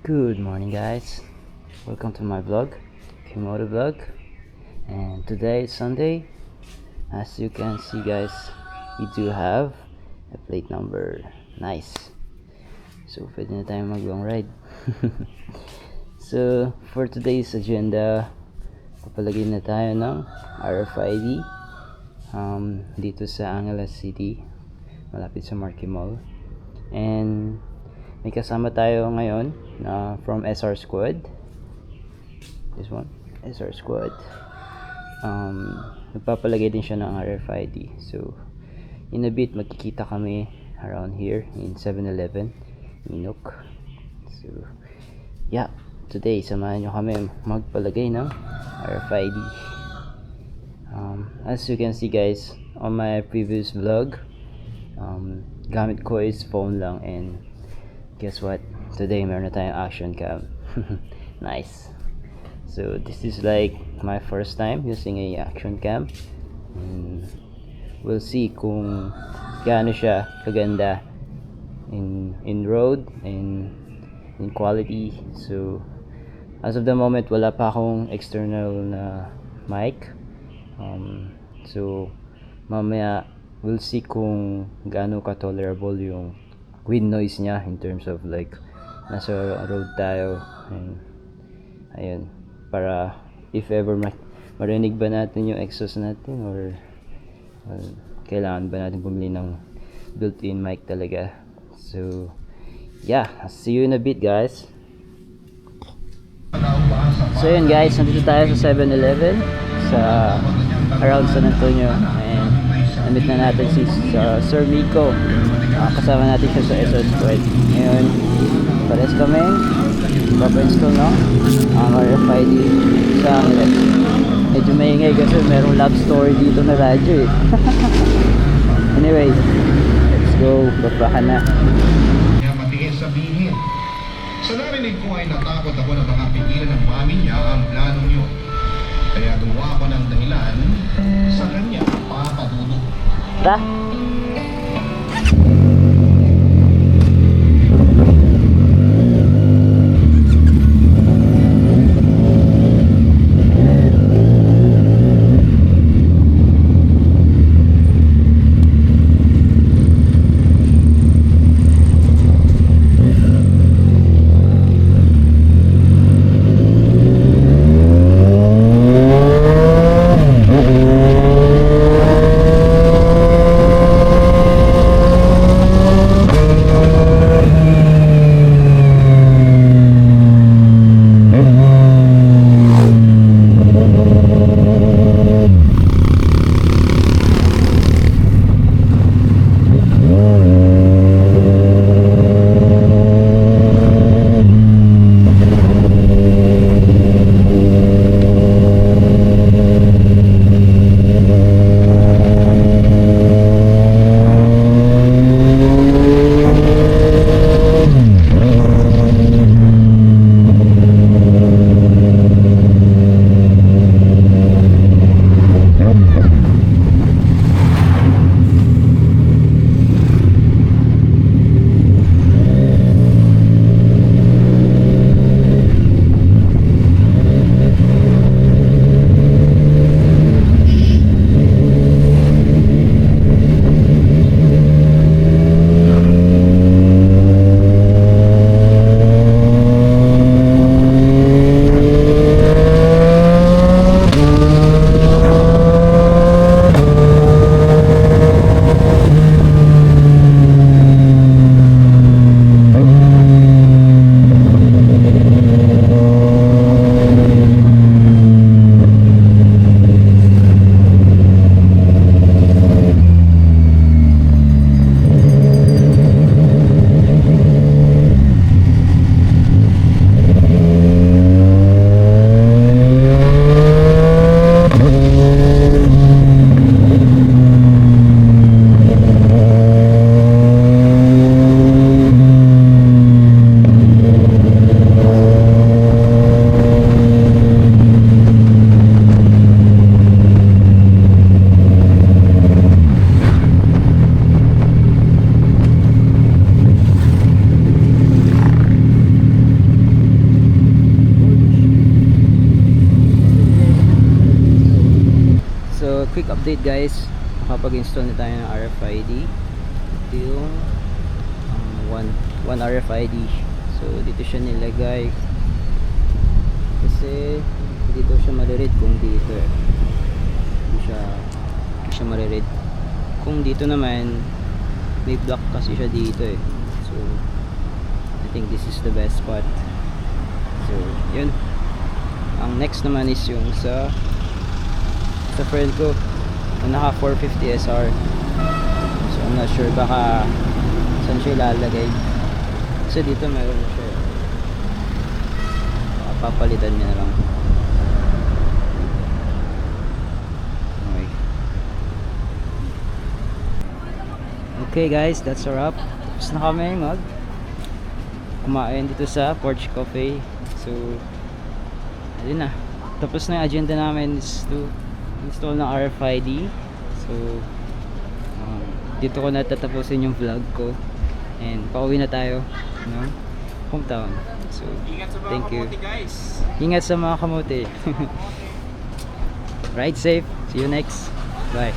Good morning, guys. Welcome to my vlog, Kimoto vlog. And today is Sunday. As you can see, guys, we do have a plate number. Nice. So, pwede na tayo mag long ride. So, for today's agenda, papalagay na tayo ng RFID dito sa Angeles City, malapit sa Marquee Mall. And may kasama tayo ngayon na from SR Squad. This one, SR Squad. Nagpapalagay din siya ng RFID. So, in a bit, magkikita kami around here in 7-Eleven, Minok. So, yeah. Today, samahan nyo kami magpalagay ng RFID. As you can see, guys, on my previous vlog, gamit ko is phone lang, and guess what? Today, meron na tayong action cam. Nice. So, this is like my first time using a action cam. And we'll see kung gaano siya kaganda in road and in quality. So, as of the moment, wala pa akong external na mic. So, mamaya, we'll see kung gaano ka-tolerable yung wind noise niya in terms of like nasa road tayo, and ayun, para if ever marinig ba natin yung exhaust natin, or kailangan ba natin bumili ng built-in mic talaga. So yeah, I'll see you in a bit, guys. So yun, guys, nandito tayo sa 7-Eleven sa around San Antonio, and namit na natin si Sir Miko. Kasama natin siya sa SR Squad. Ngayon, pares kami papa-install ng RFID sa Angeles. Medyo maingay kasi merong love story dito na radyo eh. Anyway, let's go. Babahan na. Matigil sabihin. Sa narinig ko ay natakot ako na baka pigilan ng mami niya ang planong yun. Kaya gumawa ko ng dahilan sa kanya papadudok. Ta? update guys, nakapag-install na tayo ng RFID. Ito yung one RFID. So dito siya nilagay kasi hindi daw siya mariread kung dito hindi siya mariread. Kung dito naman may block kasi siya dito so I think this is the best spot. So yun, ang next naman is yung sa friend ko na naka 450 SR. So I'm not sure baka saan siya ilalagay. So dito meron na siya. Baka papalitan niya na lang. Okay. Okay guys, that's a wrap. Tapos na kami kumain dito sa Porch Cafe. So ayun na. Tapos na yung agenda namin is to install ng RFID. So dito ko na tatapusin yung vlog ko and pauwi na tayo ng hometown. So thank you guys. Ingat sa mga kamote. Ride safe. See you next. Bye.